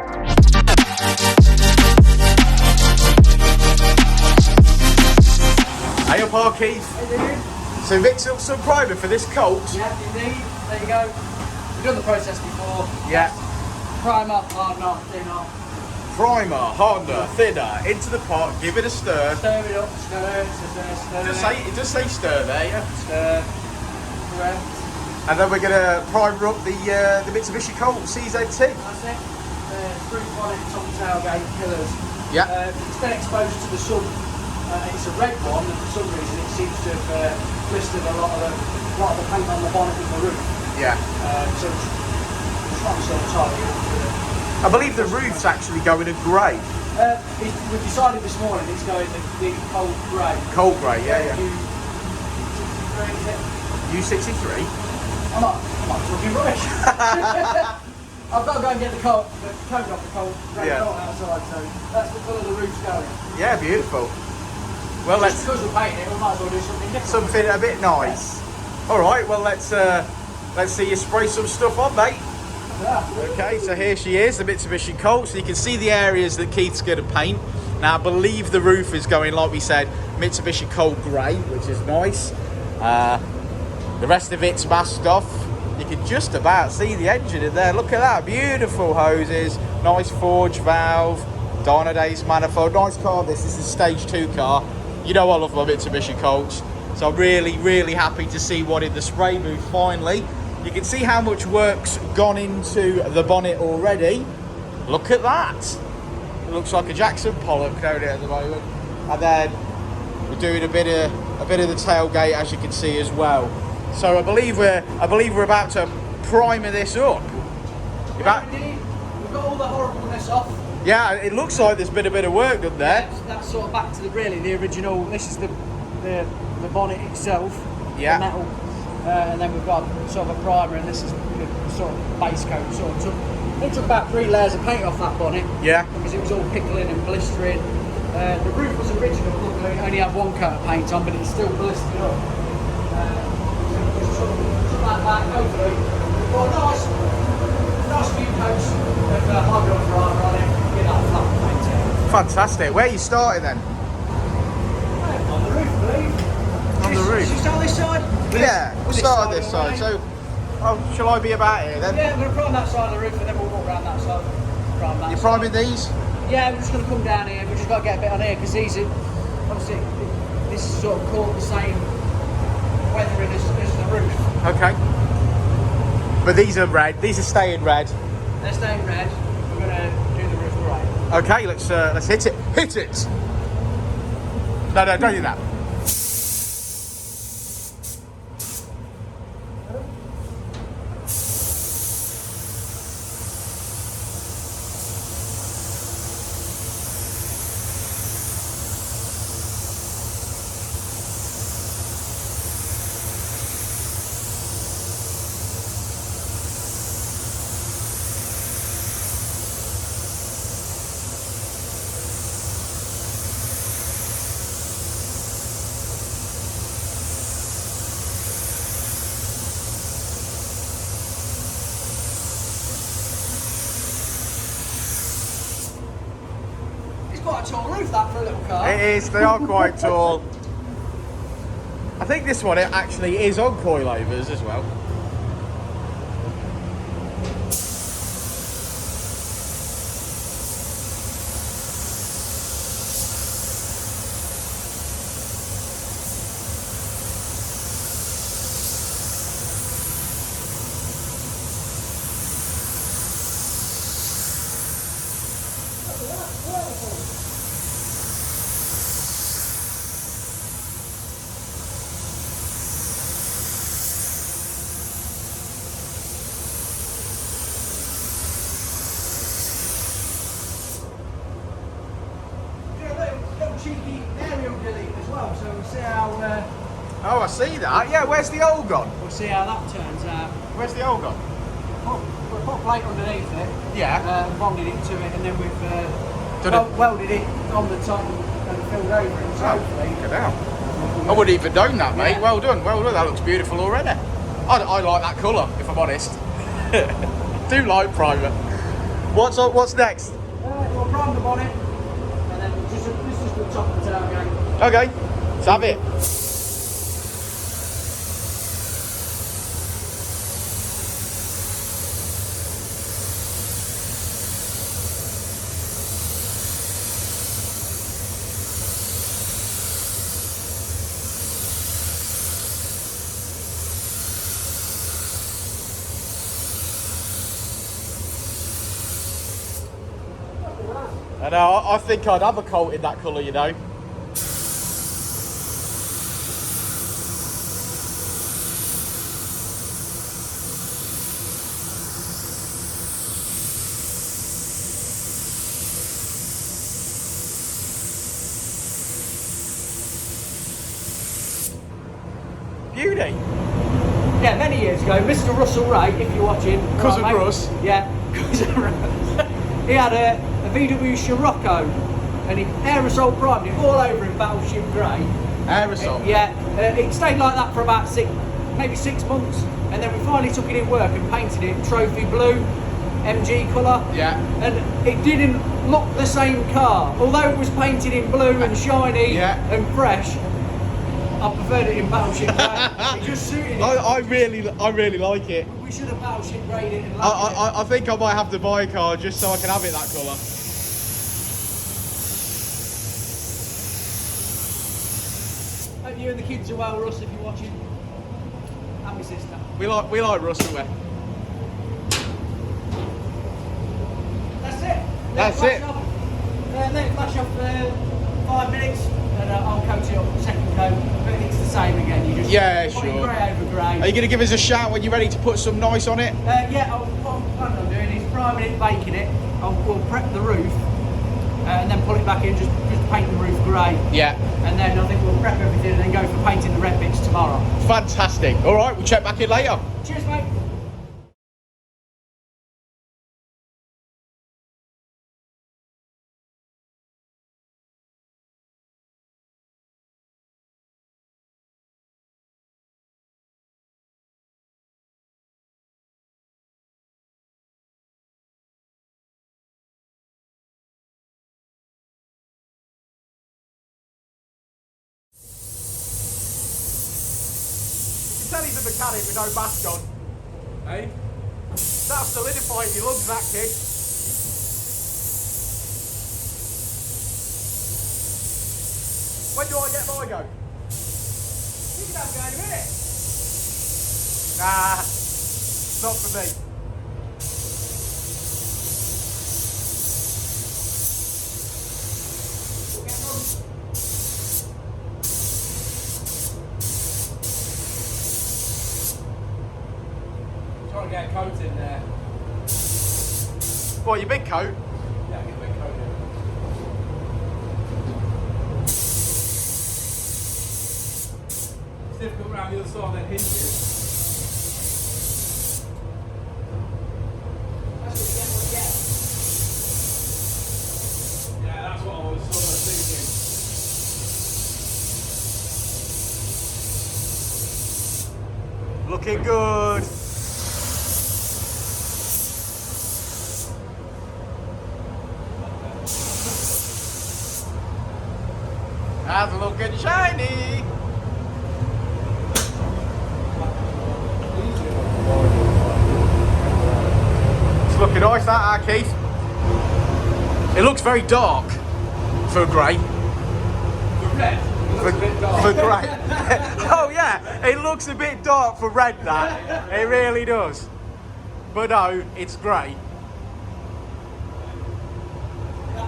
Hey up, Keith. Hey, dude. So Vic's up some primer for this Colt. Yeah, indeed. There you go. We've done the process before. Yeah. Primer, hardener, thinner. Primer, hardener, thinner, into the pot, give it a stir. Stir it up, stir. It does say stir there, yeah. Stir. Correct. And then we're going to primer up the Mitsubishi Colt CZT. That's it. Screw bonnet, top tailgate, pillars. Yeah. It's been exposed to the sun. It's a red one, and for some reason it seems to have blistered a lot of the paint on the bonnet and the roof. Yeah. So it's trying to sort of tidy up with it. I believe the roof's actually going a grey. We decided this morning it's going the cold grey. Cold grey, yeah. U63, is it? U63? I'm not talking rubbish. I've got to go and get the coat off the cold grey coat outside, so that's the colour the roof's going. Yeah, beautiful. Well, Just because we're painting it, we might as well do something different. Something a bit nice. All right, well, let's see you spray some stuff on, mate. Yeah. Okay, so here she is, the Mitsubishi Colt. So you can see the areas that Keith's going to paint. Now, I believe the roof is going, like we said, Mitsubishi Colt Grey, which is nice. The rest of it's masked off. You can just about see the engine in there. Look at that, beautiful hoses, nice forge valve, Dyno Days manifold, nice car. This is a stage 2 car. You know I love my Mitsubishi Colts, so I'm really, really happy to see one in the spray booth finally. You can see how much work's gone into the bonnet already. Look at that. It looks like a Jackson Pollock down here at the moment. And then we're doing a bit of the tailgate, as you can see as well. So I believe we're about to primer this up. We've got all the horribleness off. Yeah, it looks like there's been a bit of work done there. Yeah, that's sort of back to the original. This is the bonnet itself. Yeah. The metal, and then we've got sort of a primer, and this is the sort of base coat. It took about 3 layers of paint off that bonnet. Yeah. Because it was all pickling and blistering. The roof was original. Luckily, it only had 1 coat of paint on, but it's still blistered up. Something like that. Hopefully, we've got a nice few coats of hydro primer on it. Get that flat paint in. Fantastic. Where are you starting then? On the roof, I believe. On the roof. Should we start this side? Yeah, we'll start on this side. So, shall I be about here then? Yeah, we're going to prime that side of the roof and then we'll walk around that side. Prime that You're side. priming these? Yeah, we're just going to come down here. We've just got to get a bit on here because these are, obviously, this is sort of caught the same weathering as the roof. Okay. But these are red. These are staying red. They're staying red. We're going to do the roof grey. Okay, let's hit it. Hit it. No, don't do that. Quite a tall roof, that, for a little car. It is. They are quite tall. I think this one it actually is on coilovers as well. Cheeky aerial delete as well, so we'll see how. Oh, I see that. Yeah, where's the old gone? We'll see how that turns out. Where's the old gone? We put a plate underneath it. Yeah. Bonded it to it, and then we've welded it on the top and filled over it. So hopefully. Look at that. I wouldn't even known that, mate. Yeah. Well done. That looks beautiful already. I like that colour, if I'm honest. Do like primer. What's next? We'll prime the bonnet, and then this is just the top of the tailgate. Okay, let's have it. I know, I think I'd have a Colt in that colour, you know. Beauty. Yeah, many years ago, Mr. Russell Ray, if you're watching. Cousin right, mate? Russ. Yeah, Cousin Russ. He had a VW Scirocco, and he aerosol primed it all over in Battleship Grey. Aerosol? Yeah, it stayed like that for about maybe 6 months, and then we finally took it in work and painted it trophy blue, MG colour. Yeah. And it didn't look the same car. Although it was painted in blue and shiny and fresh, I preferred it in Battleship Grey. It just suited it. I really like it. We should have Battleship Greyed it and I think I might have to buy a car just so I can have it that colour. Hope you and the kids are well, Russ, if you're watching. And my sister. We like Russell. That's it. That's it. Let it flash off 5 minutes, and I'll coat it up second coat. But it's the same again. You just put sure. grey over grey. Are you going to give us a shout when you're ready to put some nice on it? Yeah, what I'm planning on doing is priming it, baking it. We'll prep the roof, and then pull it back in, just paint the roof grey. Yeah. And then I think we'll prep everything and then go for painting the red bits tomorrow. Fantastic. All right, we'll check back in later. Cheers, mate. Tell he's a mechanic with no mask on. Hey? That'll solidify your lungs, that kid. When do I get my go? You can have a go in a minute. Nah, not for me. Trying to get a coat in there. What, your big coat? Yeah, get a big coat in. It's difficult around the other side of the hinges. That's what you generally get. Yeah, that's what I was sort of thinking. Looking good. That's looking shiny. It's looking nice, that, Keith. It looks very dark for grey. The red. For grey. Oh yeah, it looks a bit dark for red, that. It really does. But no, it's grey.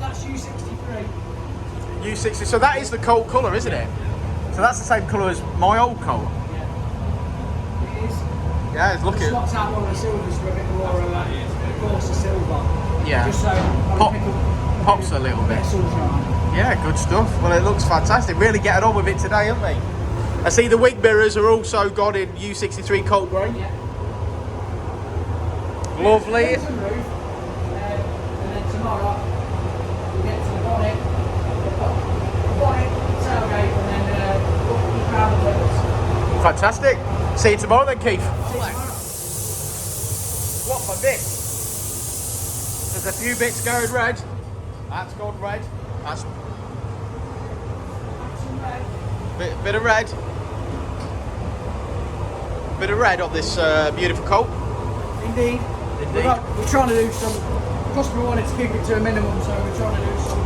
That's U63. U60, so that is the Colt colour, isn't it? So that's the same colour as my old Colt. Yeah. It is. Yeah, it's looking. Swaps out one of the silvers for a bit more coarser silver. Yeah. Just so Pops a little bit. Sunshine. Yeah, good stuff. Well, it looks fantastic. Really getting on with it today, haven't we? I see the wing mirrors are also gone in U63 Colt grey. Yeah. Lovely. There's the roof, and then tomorrow we'll get to the bonnet, tailgate, and then look around the wheels. Fantastic. See you tomorrow then, Keith. See you tomorrow. What for this? There's a few bits going red. That's gone red. That's bit of red. Bit of red on this beautiful Colt. Indeed. We're trying to do some. The customer wanted to keep it to a minimum, so we're trying to do some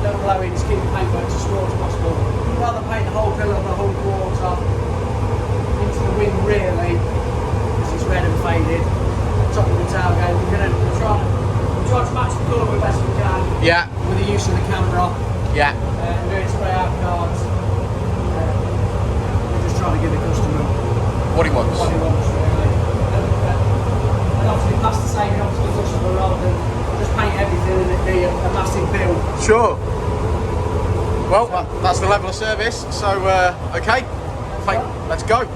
little blowings, keep the paintwork as small as possible. We'd rather paint the whole pillar, the whole quarter into the wind, really, because it's red and faded. Top of the tailgate, we're trying to match the colour as best we can. Yeah. With the use of the camera. Yeah. We're doing spray out cards. We're just trying to give the customer what he wants. Really. And obviously pass the saving on to the customer rather than just paint everything and it be a massive bill. Sure. Well, that's the level of service. So, okay, let's go.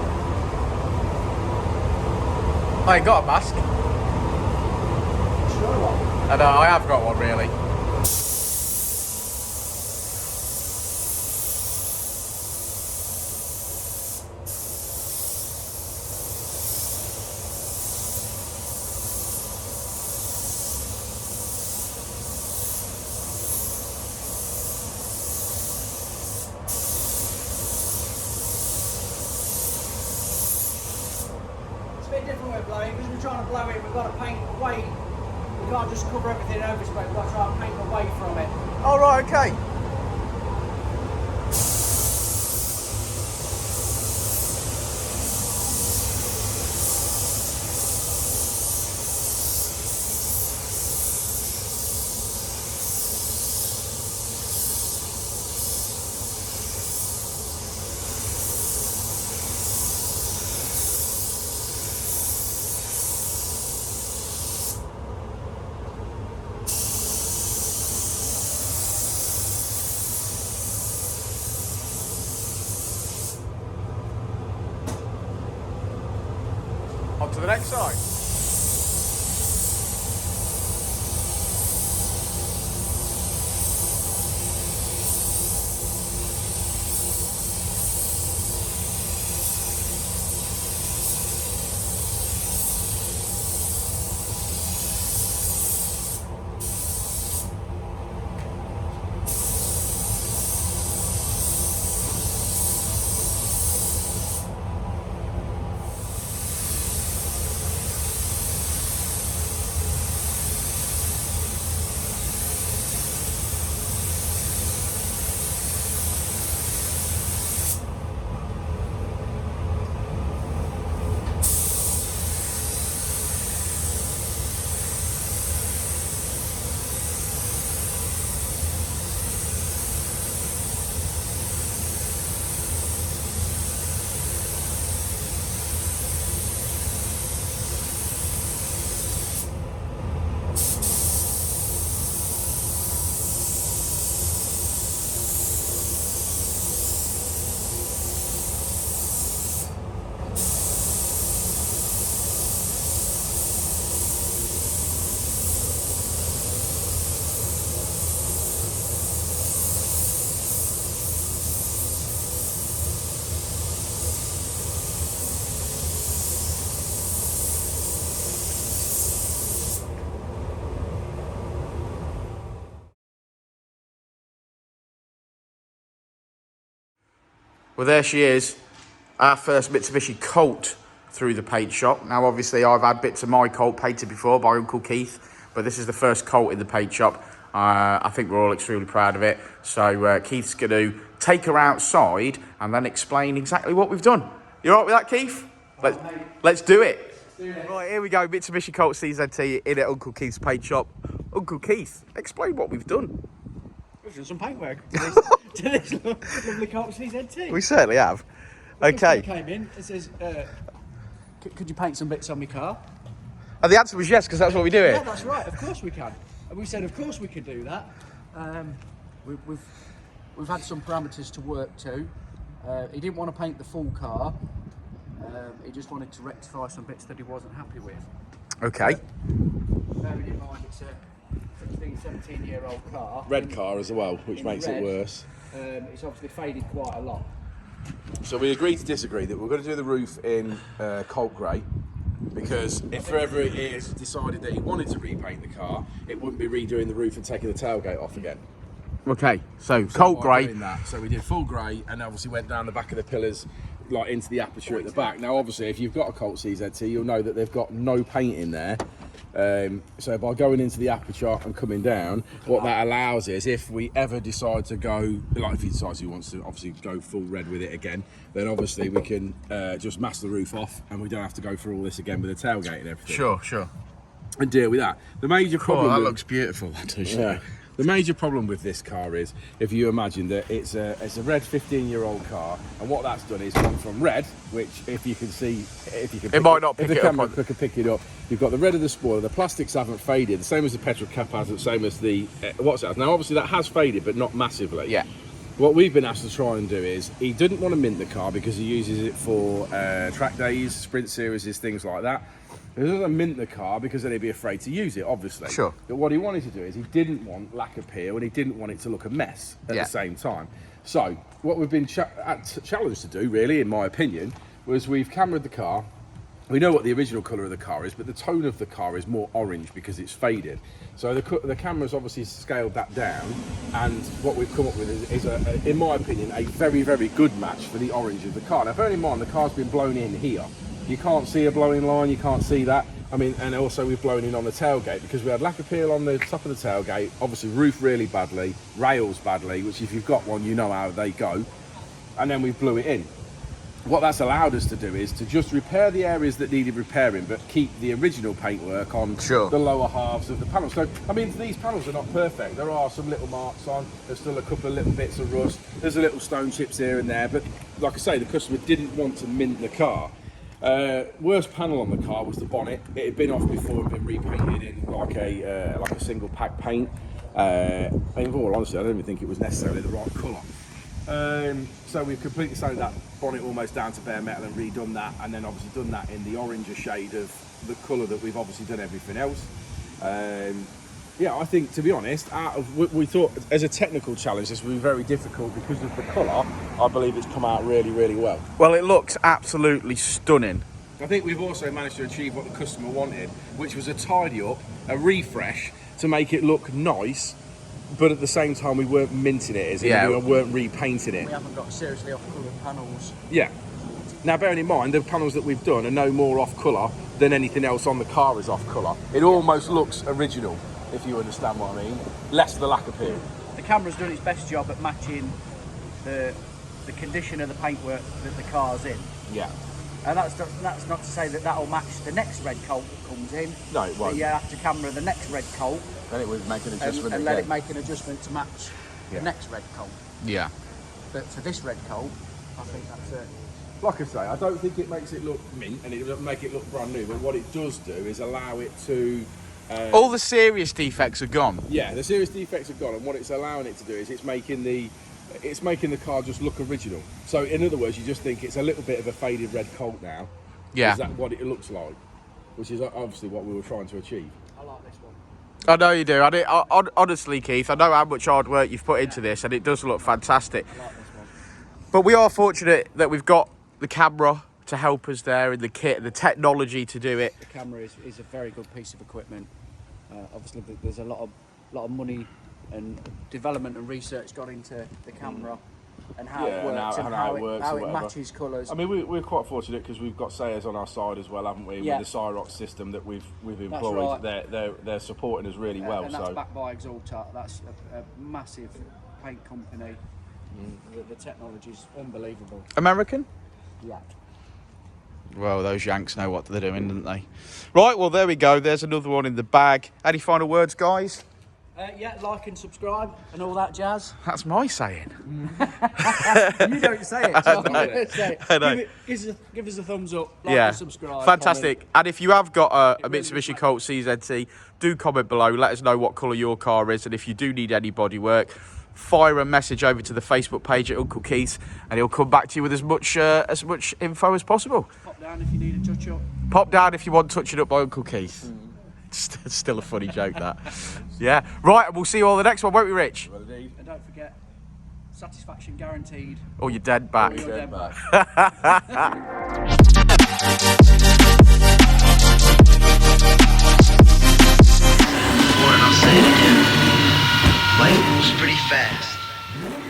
I ain't got a mask. Sure what? I know, I have got one really. A bit different way of blowing because we're trying to blow it, we've got to paint away. We can't just cover everything in overspray, we've got to try and paint away from it. Oh, right, okay. On to the next side. Well, there she is, our first Mitsubishi Colt through the paint shop. Now, obviously, I've had bits of my Colt painted before by Uncle Keith, but this is the first Colt in the paint shop. I think we're all extremely proud of it. So Keith's going to take her outside and then explain exactly what we've done. You all right with that, Keith? Let's do it. Right, here we go, Mitsubishi Colt CZT in at Uncle Keith's paint shop. Uncle Keith, explain what we've done. We've done some paintwork to this lovely Colt CZT. We certainly have. Okay. He came in and says, could you paint some bits on my car? And the answer was yes, because that's what we do here. Yeah, that's right, of course we can. And we said, of course we could do that. We've had some parameters to work to. He didn't want to paint the full car. He just wanted to rectify some bits that he wasn't happy with. Okay. Bearing in mind it's a 16, 17-year-old car. Red car as well, which makes it worse. It's obviously faded quite a lot. So we agreed to disagree that we're going to do the roof in Colt grey, Because if forever it is decided that he wanted to repaint the car, it wouldn't be redoing the roof and taking the tailgate off again. Okay, so Colt by grey. doing that, so we did full grey and obviously went down the back of the pillars, like into the aperture at the back. Now obviously if you've got a Colt CZT, you'll know that they've got no paint in there. So by going into the aperture and coming down, what that allows is, if we ever decide to go, like if he decides he wants to obviously go full red with it again, then obviously we can just mask the roof off and we don't have to go through all this again with the tailgate and everything. Sure. And deal with that. The major problem that with, looks beautiful, that does. yeah. The major problem with this car is, if you imagine that it's a red 15-year-old car, and what that's done is gone from red, which if you can see, if the camera could pick it up, you've got the red of the spoiler, the plastics haven't faded, the same as the petrol cap has, the same as the what's that? Now obviously that has faded, but not massively. Yeah. What we've been asked to try and do is, he didn't want to mint the car because he uses it for track days, sprint series, things like that. He doesn't mint the car because then he'd be afraid to use it, obviously. Sure. But what he wanted to do is, he didn't want lack of appeal and he didn't want it to look a mess at the same time. So what we've been challenged to do, really, in my opinion, was we've cameraed the car. We know what the original colour of the car is, but the tone of the car is more orange because it's faded. So the camera's obviously scaled that down, and what we've come up with is in my opinion, a very, very good match for the orange of the car. Now, bear in mind, the car's been blown in here. You can't see a blowing line, you can't see that. I mean, and also we've blown in on the tailgate because we had lack of peel on the top of the tailgate, obviously roof really badly, rails badly, which if you've got one, you know how they go. And then we blew it in. What that's allowed us to do is to just repair the areas that needed repairing, but keep the original paintwork on the lower halves of the panels. So, I mean, these panels are not perfect. There are some little marks on. There's still a couple of little bits of rust. There's a little stone chips here and there. But like I say, the customer didn't want to mint the car. Worst panel on the car was the bonnet. It had been off before and been repainted in like a single pack paint. And in all honesty, I don't even think it was necessarily the right colour. So we've completely sanded that bonnet almost down to bare metal and redone that, and then obviously done that in the oranger shade of the colour that we've obviously done everything else. Yeah, I think, to be honest, we thought as a technical challenge this would be very difficult because of the colour. I believe it's come out really, really well. Well, it looks absolutely stunning. I think we've also managed to achieve what the customer wanted, which was a tidy up, a refresh to make it look nice, but at the same time we weren't minting it, as in we weren't repainting it. We haven't got seriously off-coloured panels. Yeah. Now, bearing in mind, the panels that we've done are no more off-colour than anything else on the car is off-colour. It almost looks original, if you understand what I mean. Less the lack of appeal. The camera's done its best job at matching the condition of the paintwork that the car's in. Yeah. And that's not to say that that'll match the next red Colt that comes in. No, it won't. But you have to camera the next red Colt. Then it would make an adjustment and let it make an adjustment to match the next red Colt. Yeah. But for this red Colt, I think that's it. Like I say, I don't think it makes it look mint and it doesn't make it look brand new, but what it does do is allow it to... all the serious defects are gone. Yeah, the serious defects are gone, and what it's allowing it to do is it's making the car just look original. So in other words, you just think it's a little bit of a faded red Colt now. Yeah. Is that what it looks like? Which is obviously what we were trying to achieve. I like this one. I know you do. Honestly, Keith, I know how much hard work you've put into this, and it does look fantastic. I like this one. But we are fortunate that we've got the camera to help us there, and the kit, the technology to do it. The camera is a very good piece of equipment. Obviously, there's a lot of money and development and research gone into the camera and how it works and how it matches colours. I mean, we're quite fortunate because we've got Sayers on our side as well, haven't we? Yeah. With the Cyrox system that we've employed, right. they're supporting us really well. And that's backed by Exalta. That's a massive paint company. The technology's unbelievable. American? Yeah. Well, those Yanks know what they're doing, don't they? Right, well, there we go. There's another one in the bag. Any final words, guys? Yeah, like and subscribe and all that jazz. That's my saying. You don't say it. So I'm going to say it. I know. Give us a thumbs up, like and subscribe. Fantastic. Comment. And if you have got a Mitsubishi Colt CZT, do comment below. Let us know what colour your car is. And if you do need any body work, fire a message over to the Facebook page at Uncle Keith, and he'll come back to you with as much info as possible. Pop down if you need a touch-up. Pop down if you want touching up by Uncle Keith. It's still a funny joke, that. Yeah. Right, and we'll see you all the next one, won't we, Rich? Well, indeed. And don't forget, satisfaction guaranteed. Or you're dead back. Or you're dead back. pretty fast.